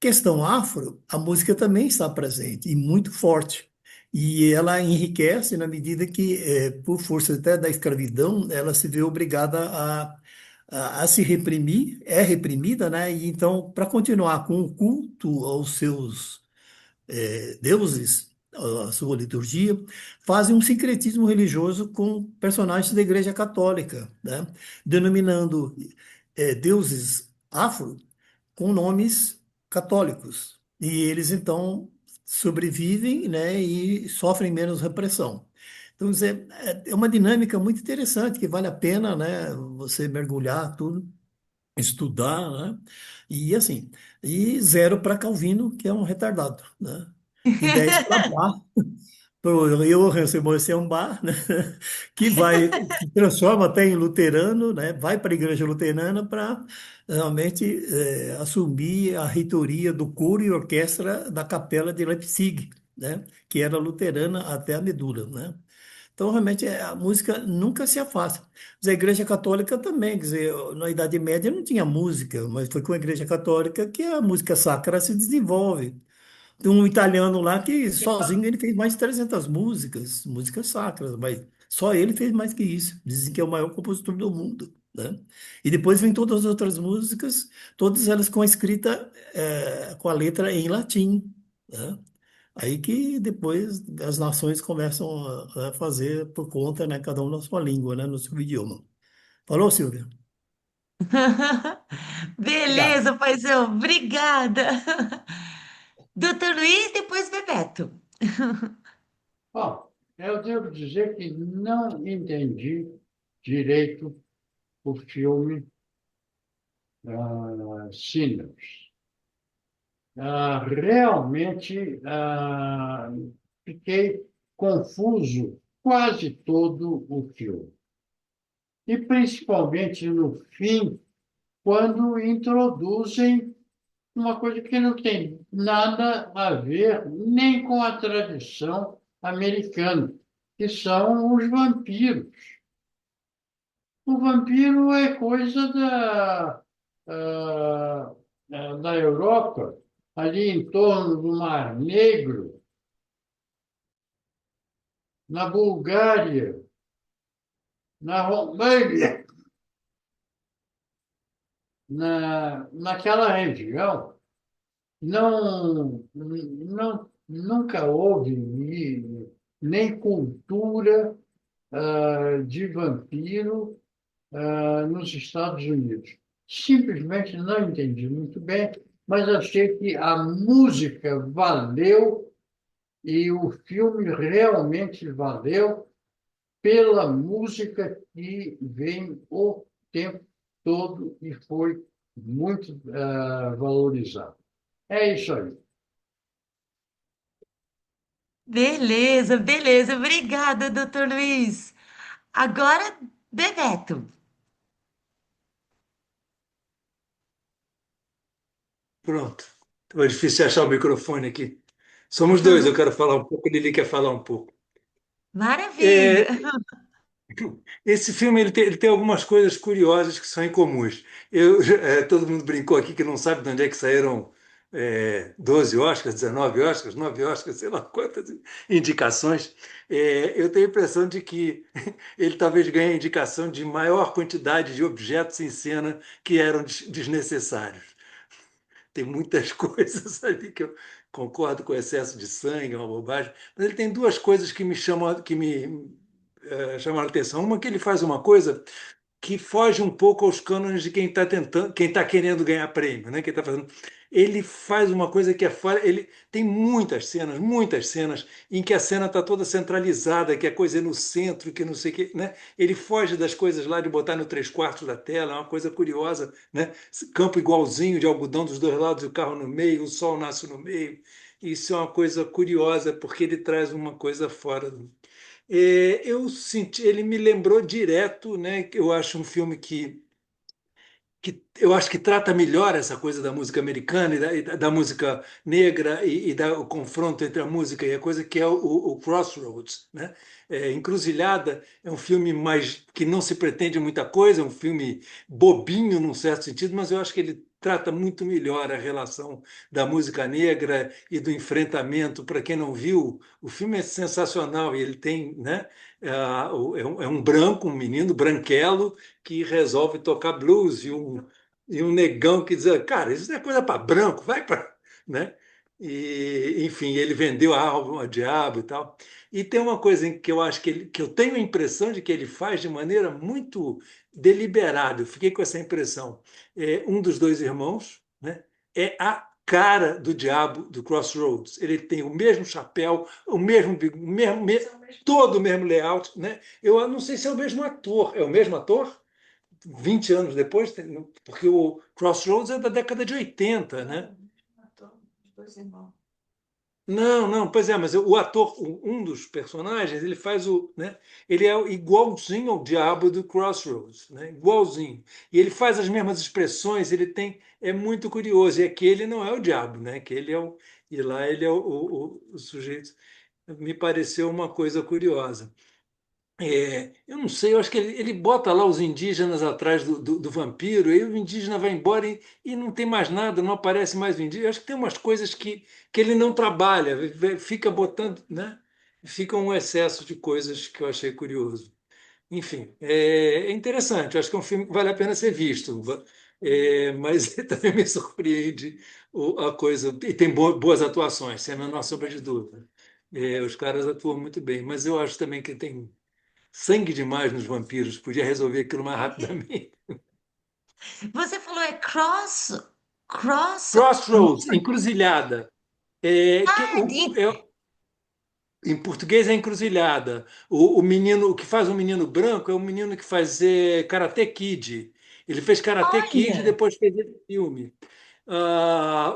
questão afro, a música também está presente e muito forte. E ela enriquece na medida que, por força até da escravidão, ela se vê obrigada a se reprimir, é reprimida, né? E então, para continuar com o culto aos seus deuses, a sua liturgia, fazem um sincretismo religioso com personagens da Igreja Católica, né? Denominando deuses afro com nomes católicos. E eles, então, sobrevivem, né, e sofrem menos repressão. Então, é uma dinâmica muito interessante, que vale a pena, né, você mergulhar tudo, estudar, né, e assim, e zero para Calvino, que é um retardado, né, e 10 para Bach, pro Johann Sebastian Bach, né, que vai, se transforma até em luterano, né, vai para a igreja luterana para realmente assumir a reitoria do coro e orquestra da Capela de Leipzig, né, que era luterana até a medula, né. Então, realmente, a música nunca se afasta. Mas a Igreja Católica também, quer dizer, na Idade Média não tinha música, mas foi com a Igreja Católica que a música sacra se desenvolve. Tem um italiano lá que sozinho ele fez mais de 300 músicas, músicas sacras, mas só ele fez mais que isso. Dizem que é o maior compositor do mundo, né? E depois vem todas as outras músicas, todas elas com a escrita, com a letra em latim, né? Aí que depois as nações começam a fazer por conta, né? Cada um na sua língua, né? No seu idioma. Falou, Silvia? Obrigado. Beleza, paizão. Obrigada. Doutor Luiz, depois Bebeto. Bom, eu devo dizer que não entendi direito o filme Sinners. Realmente fiquei confuso quase todo o filme. E principalmente no fim, quando introduzem uma coisa que não tem nada a ver nem com a tradição americana, que são os vampiros. O vampiro é coisa da Europa, ali em torno do Mar Negro, na Bulgária, na Romênia, naquela região. Nunca houve nem cultura de vampiro nos Estados Unidos. Simplesmente não entendi muito bem, mas achei que a música valeu e o filme realmente valeu pela música que vem o tempo todo e foi muito valorizada. É isso aí. Beleza, beleza. Obrigada, doutor Luiz. Agora, Bebeto. Pronto. Estava difícil achar o microfone aqui. Somos dois, eu quero falar um pouco, Lili quer falar um pouco. Maravilha. É, esse filme ele tem algumas coisas curiosas que são incomuns. Todo mundo brincou aqui que não sabe de onde é que saíram 12 Oscars, 19 Oscars, 9 Oscars, sei lá quantas indicações. Eu tenho a impressão de que ele talvez ganhe a indicação de maior quantidade de objetos em cena que eram desnecessários. Tem muitas coisas ali que eu concordo com o excesso de sangue, é uma bobagem, mas ele tem duas coisas que me chamam, chamaram a atenção. Uma que ele faz uma coisa que foge um pouco aos cânones de quem está tentando, quem está querendo ganhar prêmio, né? Quem tá fazendo. Ele faz uma coisa que é fora. Ele tem muitas cenas em que a cena está toda centralizada, que a coisa é no centro, que não sei o quê, né? Ele foge das coisas lá de botar no 3/4 da tela, é uma coisa curiosa, né? Campo igualzinho de algodão dos dois lados, e o carro no meio, o sol nasce no meio. Isso é uma coisa curiosa, porque ele traz uma coisa fora do. Eu senti, ele me lembrou direto, né? Que eu acho um filme que eu acho que trata melhor essa coisa da música americana e da música negra o confronto entre a música e a coisa que é o Crossroads, né? Encruzilhada é um filme mais que não se pretende muita coisa, é um filme bobinho num certo sentido, mas eu acho que ele trata muito melhor a relação da música negra e do enfrentamento. Para quem não viu, o filme é sensacional e ele tem, né? É um branco, um menino branquelo que resolve tocar blues e um negão que diz, cara, isso não é coisa para branco, vai para, né? E, enfim, ele vendeu a alma ao diabo e tal. E tem uma coisa em que eu acho que eu tenho a impressão de que ele faz de maneira muito deliberada. Eu fiquei com essa impressão. Um dos dois irmãos, né, é a cara do diabo do Crossroads. Ele tem o mesmo chapéu, todo o mesmo layout, né? Eu não sei se é o mesmo ator. É o mesmo ator? 20 anos depois, porque o Crossroads é da década de 80, né? Não, não, pois é, mas o ator, um dos personagens, ele faz né? Ele é igualzinho ao diabo do Crossroads, né? Igualzinho. E ele faz as mesmas expressões, é muito curioso. E aqui ele não é o diabo, né? Que ele e lá ele é o sujeito. Me pareceu uma coisa curiosa. Eu não sei, eu acho que ele bota lá os indígenas atrás do vampiro, aí o indígena vai embora e não tem mais nada, não aparece mais o indígena. Eu acho que tem umas coisas que ele não trabalha, fica botando, né? Fica um excesso de coisas que eu achei curioso. Enfim, é interessante, eu acho que é um filme que vale a pena ser visto, mas também me surpreende a coisa, e tem boas atuações, sem a menor sombra de dúvida. Os caras atuam muito bem, mas eu acho também que tem sangue demais nos vampiros, podia resolver aquilo mais rapidamente. Você falou cross, Crossroads, encruzilhada. ah, Em português é encruzilhada. O que faz o menino branco é o menino que faz Karate Kid. Ele fez Karate Kid e olha, depois fez esse filme.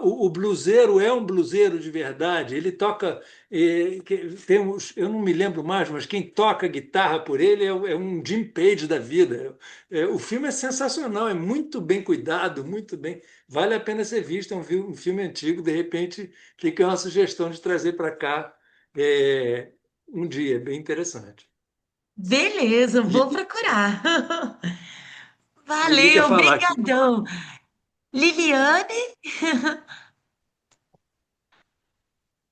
O bluseiro é um bluseiro de verdade. Ele toca. Eu não me lembro mais, mas quem toca guitarra por ele é um Jim Page da vida. O filme é sensacional, é muito bem cuidado, muito bem. Vale a pena ser visto. É um filme antigo, de repente, fica uma sugestão de trazer para cá um dia, bem interessante. beleza, Li- vou procurar. Lili quer Valeu, falar aqui. brigadão. Liliane?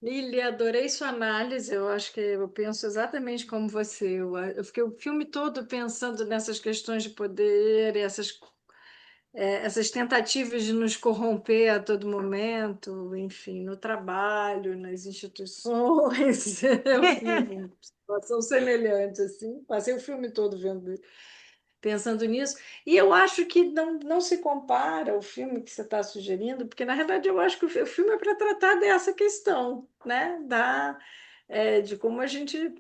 Lili, adorei sua análise. Eu acho que eu penso exatamente como você. Eu fiquei o filme todo pensando nessas questões de poder, essas tentativas de nos corromper a todo momento, enfim, no trabalho, nas instituições. Eu vivo uma situação semelhante, assim. Passei o filme todo pensando nisso. E eu acho que não se compara o filme que você está sugerindo, porque, na realidade, eu acho que o filme é para tratar dessa questão, né? De como a gente,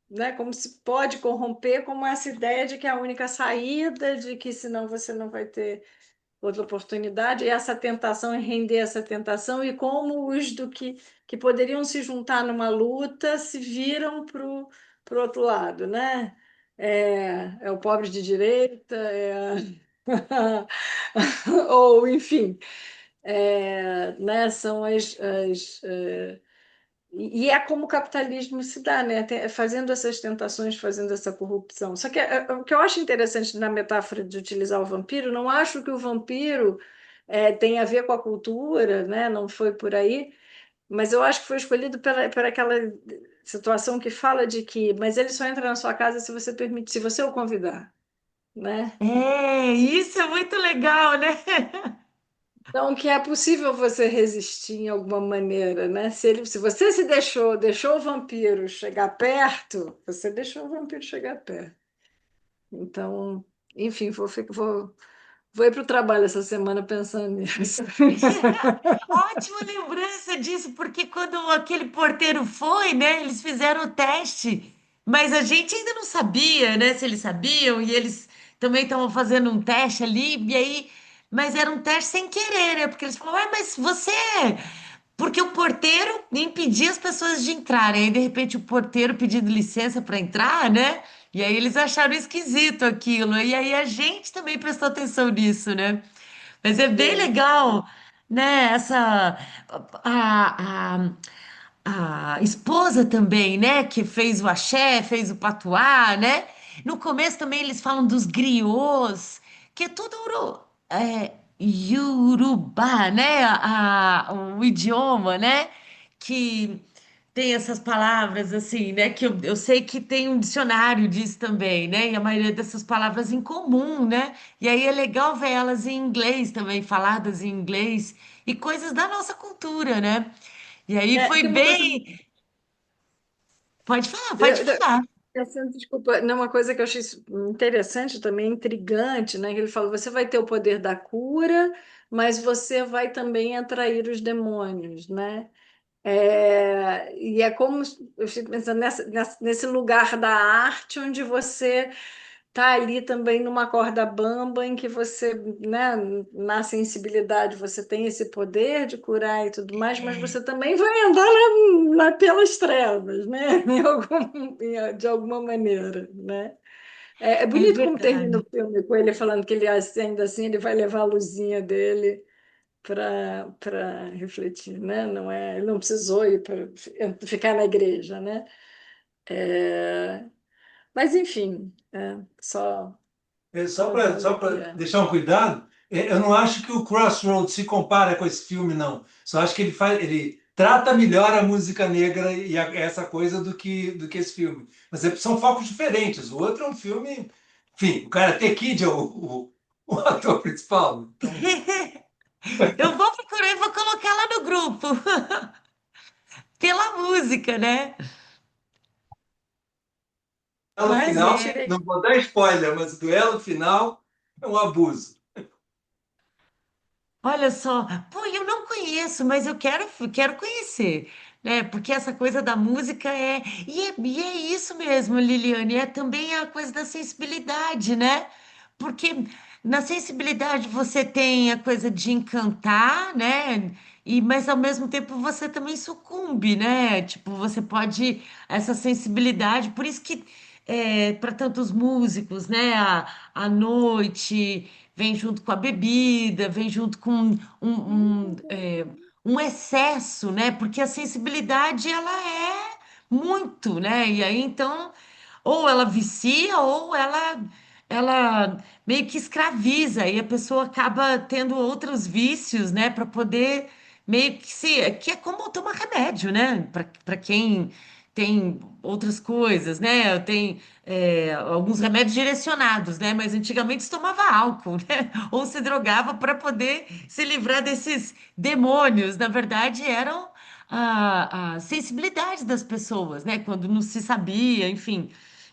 né? Como se pode corromper, como essa ideia de que é a única saída, de que senão você não vai ter outra oportunidade, e essa tentação e render essa tentação, e como os que poderiam se juntar numa luta se viram para o outro lado, né? É o pobre de direita, ou enfim, né? São e é como o capitalismo se dá, né? Fazendo essas tentações, fazendo essa corrupção. Só que o que eu acho interessante na metáfora de utilizar o vampiro, não acho que o vampiro tem a ver com a cultura, né? Não foi por aí, mas eu acho que foi escolhido por aquela situação que fala de que, mas ele só entra na sua casa se você permite, se você o convidar, né? É, isso é muito legal, né? Então, que é possível você resistir em alguma maneira, né? Se você se deixou o vampiro chegar perto, você deixou o vampiro chegar perto. Então, enfim, vou ir para o trabalho essa semana pensando nisso. Ótima lembrança disso, porque quando aquele porteiro foi, né, eles fizeram o teste, mas a gente ainda não sabia, né, se eles sabiam, e eles também estavam fazendo um teste ali, e aí, mas era um teste sem querer, né, porque eles falaram, ué, mas você porque o porteiro impedia as pessoas de entrarem. Aí, de repente, o porteiro pedindo licença para entrar, né? E aí eles acharam esquisito aquilo. E aí a gente também prestou atenção nisso, né? Mas é bem É. legal, né? A, a esposa também, né? Que fez o axé, fez o patuá, né? No começo também eles falam dos griots, que é tudo Iorubá, né? O idioma, né? Que tem essas palavras assim, né? Que eu sei que tem um dicionário disso também, né? E a maioria dessas palavras em comum, né? E aí é legal ver elas em inglês também, faladas em inglês, e coisas da nossa cultura, né? E aí foi Tem uma coisa. bem. Pode falar, pode Eu, falar. Desculpa, não, uma coisa que eu achei interessante também, intrigante, né? Que ele falou: você vai ter o poder da cura, mas você vai também atrair os demônios, né? E é como eu fico pensando nesse lugar da arte onde você tá ali também numa corda bamba em que você, né, na sensibilidade você tem esse poder de curar e tudo mais, mas você também vai andar pelas trevas, né? De alguma maneira, né? É É bonito como termina verdade. o filme com ele falando que ele ainda assim ele vai levar a luzinha dele para refletir, né? Não é, ele não precisou ir para ficar na igreja, né? É, mas enfim, Só só para dizendo só que para deixar um cuidado, eu não acho que o Crossroads se compara com esse filme, não. Só acho que ele trata melhor a música negra e essa coisa do que esse filme. Mas são focos diferentes. O outro é um filme, enfim, o Karate Kid é o ator principal. Então, Eu vou procurar e vou colocar lá no grupo, pela música, né? o duelo mas eu final, tirei. não vou dar spoiler, mas o duelo final é um abuso. Olha só, pô, eu não conheço, mas quero conhecer, né? Porque essa coisa da música é isso mesmo, Liliane, é também a coisa da sensibilidade, né? Porque na sensibilidade você tem a coisa de encantar, né? Mas ao mesmo tempo você também sucumbe, né? Tipo, você pode, essa sensibilidade, por isso que para tantos músicos, né? A noite vem junto com a bebida, vem junto com um excesso, né? Porque a sensibilidade ela é muito, né? E aí então, ou ela vicia, ou ela meio que escraviza, e a pessoa acaba tendo outros vícios, né? Para poder meio que se. Que é como tomar remédio, né? Para quem tem outras coisas, né? Tem alguns remédios direcionados, né? Mas antigamente se tomava álcool, né? Ou se drogava para poder se livrar desses demônios. Na verdade, eram a sensibilidade das pessoas, né? Quando não se sabia, enfim,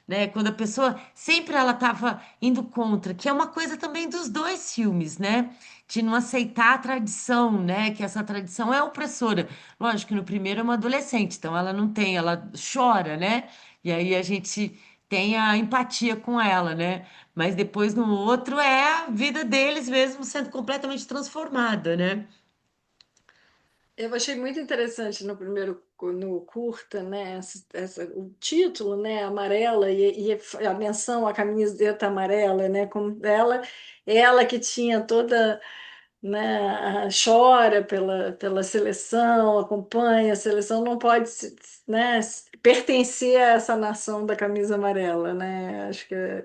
né? Quando a pessoa sempre ela estava indo contra, que é uma coisa também dos dois filmes, né? De não aceitar a tradição, né? Que essa tradição é opressora. Lógico que no primeiro é uma adolescente, então ela não tem, ela chora, né? E aí a gente tem a empatia com ela, né? Mas depois no outro é a vida deles mesmo sendo completamente transformada, né? Eu achei muito interessante no primeiro, no curta, né, o título, né, amarela e a menção à camiseta amarela, né, como ela que tinha toda, né, chora pela seleção, acompanha a seleção, não pode, né, pertencer a essa nação da camisa amarela, né, acho que é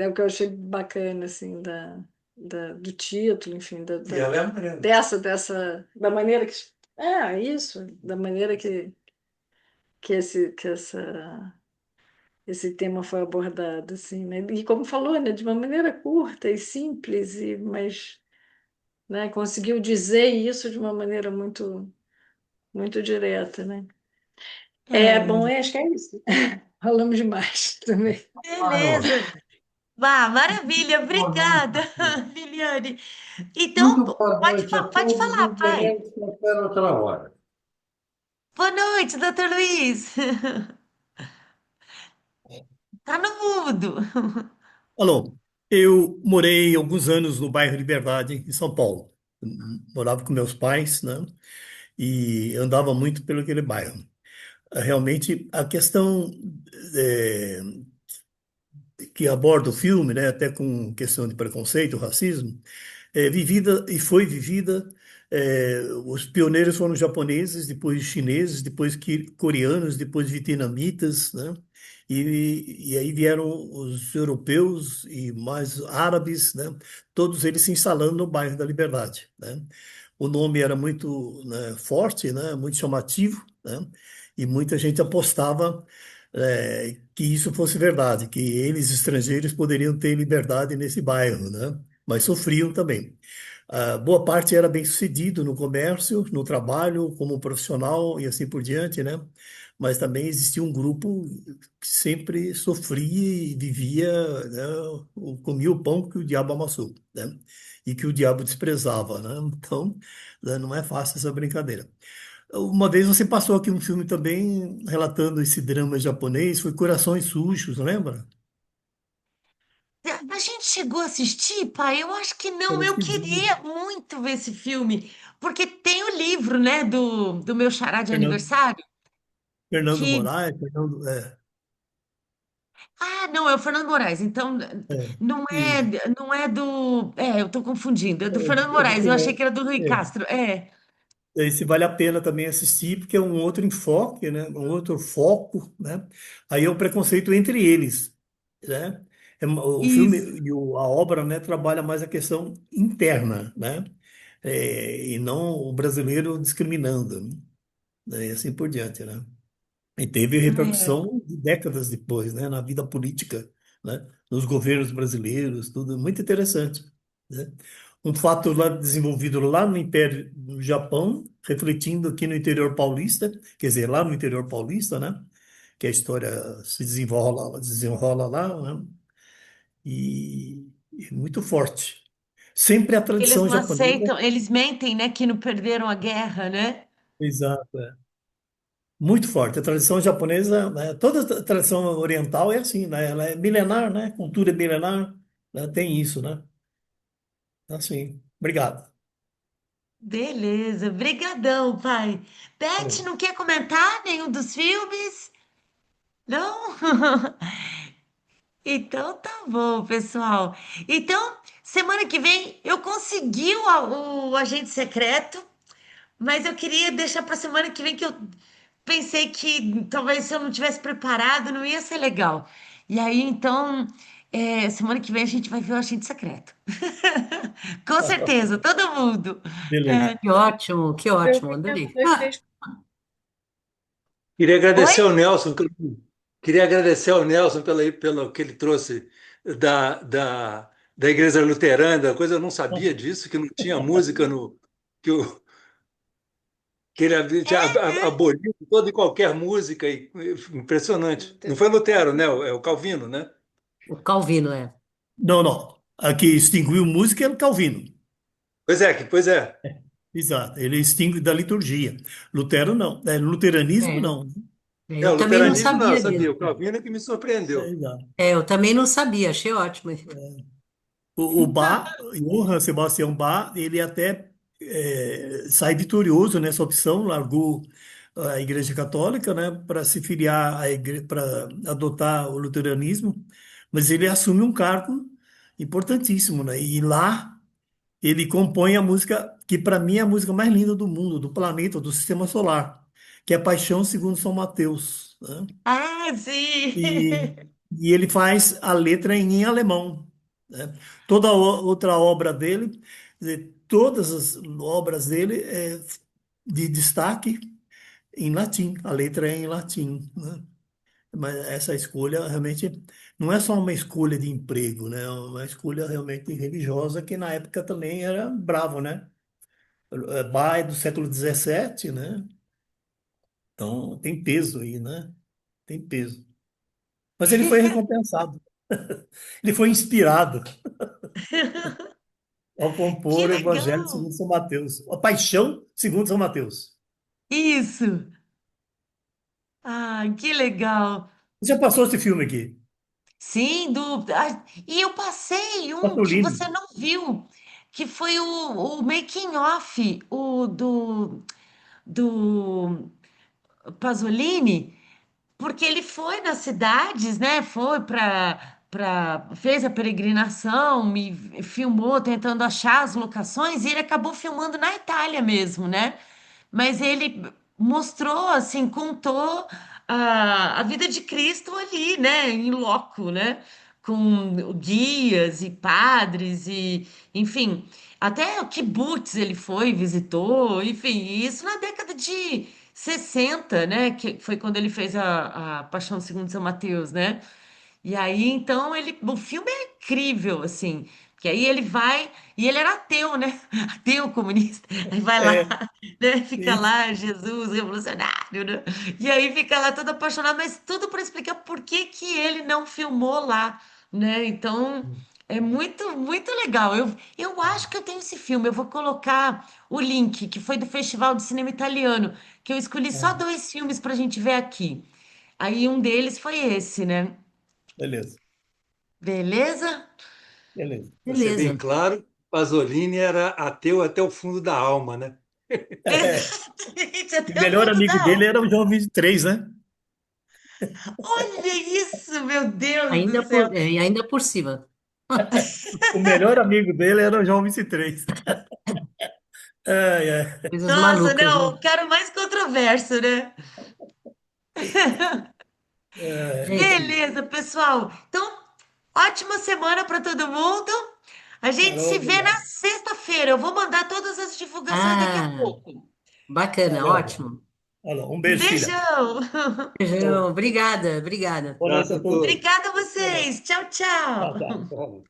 o que eu achei bacana, assim, do título, enfim, E ela é amarela. da maneira que. É, isso, da maneira esse tema foi abordado, assim, né? E como falou, né, de uma maneira curta e simples, mas, né, conseguiu dizer isso de uma maneira muito, muito direta, né? Bom, É, acho que é isso. Falamos demais também. Maior. beleza. Vá, maravilha, Boa obrigada, noite. Liliane. Então, Muito boa noite a pode todos falar, e pai. veremos até outra hora. Boa noite, doutor Luiz. Tá no mudo. Alô, eu morei alguns anos no bairro Liberdade, em São Paulo. Morava com meus pais, né? E andava muito pelo aquele bairro. Realmente, a questão eh, que aborda o filme, né, até com questão de preconceito, racismo, é vivida e foi vivida. Os pioneiros foram japoneses, depois chineses, depois coreanos, depois vietnamitas, né? E aí vieram os europeus e mais árabes, né? Todos eles se instalando no bairro da Liberdade, né? O nome era muito, né, forte, né? Muito chamativo, né? E muita gente apostava que isso fosse verdade, que eles, estrangeiros, poderiam ter liberdade nesse bairro, né? Mas sofriam também. Boa parte era bem-sucedido no comércio, no trabalho, como profissional e assim por diante, né? Mas também existia um grupo que sempre sofria e vivia, né? Comia o pão que o diabo amassou, né? E que o diabo desprezava, né? Então, né, não é fácil essa brincadeira. Uma vez você passou aqui um filme também relatando esse drama japonês, foi Corações Sujos, lembra? A gente chegou a assistir, pai? Eu acho que não. Parece Eu que vi. queria muito ver esse filme, porque tem o livro, né, do meu xará de Fernando, aniversário, Fernando que Moraes, Fernando, não, é o Fernando Moraes. Então, é, não é, isso. não é do. Eu tô confundindo. É do Fernando É do Moraes. Eu achei Fernando. que era do Rui É. Castro. É. Esse vale a pena também assistir, porque é um outro enfoque, né? Um outro foco, né? Aí é o preconceito entre eles, né? O filme Isso. e a obra, né, trabalha mais a questão interna, né? E não o brasileiro discriminando, né? E assim por diante, né? E teve É. repercussão de décadas depois, né, na vida política, né, nos governos brasileiros, tudo muito interessante, né? Um fato lá desenvolvido lá no Império do Japão, refletindo aqui no interior paulista, quer dizer, lá no interior paulista, né, que a história se desenrola lá, né, e muito forte. Sempre a Eles tradição não japonesa. aceitam, eles mentem, né, que não perderam a guerra, né? Exato. Muito forte. A tradição japonesa, né, toda a tradição oriental é assim, né? Ela é milenar, né? Cultura é milenar, né? Tem isso, né? Assim. Obrigado. Beleza, brigadão, pai. Beth, Valeu. não quer comentar nenhum dos filmes? Não? Então tá bom, pessoal. Então, semana que vem eu consegui o agente secreto, mas eu queria deixar para semana que vem que eu pensei que talvez se eu não tivesse preparado não ia ser legal. E aí, então, semana que vem a gente vai ver o agente secreto. Com certeza, todo mundo. Beleza. É, Que Eu ótimo, vou tentar adorei. vocês. Queria oi? agradecer ao Nelson, queria agradecer ao Nelson pelo que ele trouxe da, da, da Igreja Luterana, coisa eu não sabia disso, que não tinha música no que, que ele tinha abolido toda e qualquer música, impressionante. Não foi Lutero, né? É o Calvino, né? O Calvino, é. Não, não. Aqui extinguiu música é o Calvino. Pois é. Exato. Ele extingue da liturgia. Lutero não. Luteranismo É, não. É, o eu também não luteranismo não, eu sabia sabia. disso. O Calvino é que me surpreendeu. Exato. Eu também não sabia, achei ótimo. O Bach, Johann Sebastian Bach, ele até sai vitorioso nessa opção, largou a Igreja Católica, né, para se filiar à igreja, para adotar o luteranismo, mas ele assume um cargo importantíssimo, né? E lá ele compõe a música que para mim é a música mais linda do mundo, do planeta, do sistema solar, que é Paixão segundo São Mateus, né? Ah, sim! E, e ele faz a letra em alemão. né? Toda outra obra dele, quer dizer, todas as obras dele é de destaque em latim, a letra é em latim, né? Mas essa escolha realmente não é só uma escolha de emprego, né? É uma escolha realmente religiosa que na época também era bravo, né? Bach é do século XVII, né? Então tem peso aí, né? Tem peso. Mas ele foi recompensado. Ele foi inspirado ao Que compor o Evangelho legal! segundo São Mateus. A Paixão segundo São Mateus. Isso! Ah, que legal! Você já passou esse filme aqui? Sem dúvida. Ah, e eu passei um que Pasolini. você não viu, que foi o making of do Pasolini. Porque ele foi nas cidades, né? Foi fez a peregrinação, me filmou tentando achar as locações e ele acabou filmando na Itália mesmo, né? Mas ele mostrou, assim, contou a vida de Cristo ali, né? Em loco, né? Com guias e padres e, enfim, até o kibbutz ele foi, visitou, enfim, isso na década de 60, né? Que foi quando ele fez a Paixão segundo São Mateus, né? E aí, então, o filme é incrível, assim, que aí ele vai, e ele era ateu, né? Ateu comunista, aí vai lá, É, né? Fica isso. lá, Jesus, revolucionário, né? E aí fica lá todo apaixonado, mas tudo para explicar por que que ele não filmou lá, né? Então, é muito, muito legal. Eu acho que eu tenho esse filme, eu vou colocar o link, que foi do Festival de Cinema Italiano, que eu escolhi só Ah, dois filmes para a gente ver aqui. Aí um deles foi esse, né? beleza, Beleza? beleza. Para ser bem Beleza. claro, Pasolini era ateu até o fundo da alma, né? É, Exatamente, o até o melhor fundo da amigo dele alma. era o João 23, né? Olha isso, meu Deus do Ainda céu. ainda por cima. O melhor amigo dele era o João 23. Ai, ai. Coisas Nossa, malucas, não, né? o cara mais controverso, né? Gente, Beleza, pessoal. Então, ótima semana para todo mundo. A gente Carol, se vê na obrigado. sexta-feira. Eu vou mandar todas as divulgações daqui a ah, pouco. bacana, Valeu. ótimo. Falou. Um Um beijo, filha. beijão. Beijão, obrigada, obrigada. Boa noite Abraço a a todos. todos. Obrigada a Até mais. vocês. Tchau, Tchau, tchau. tchau.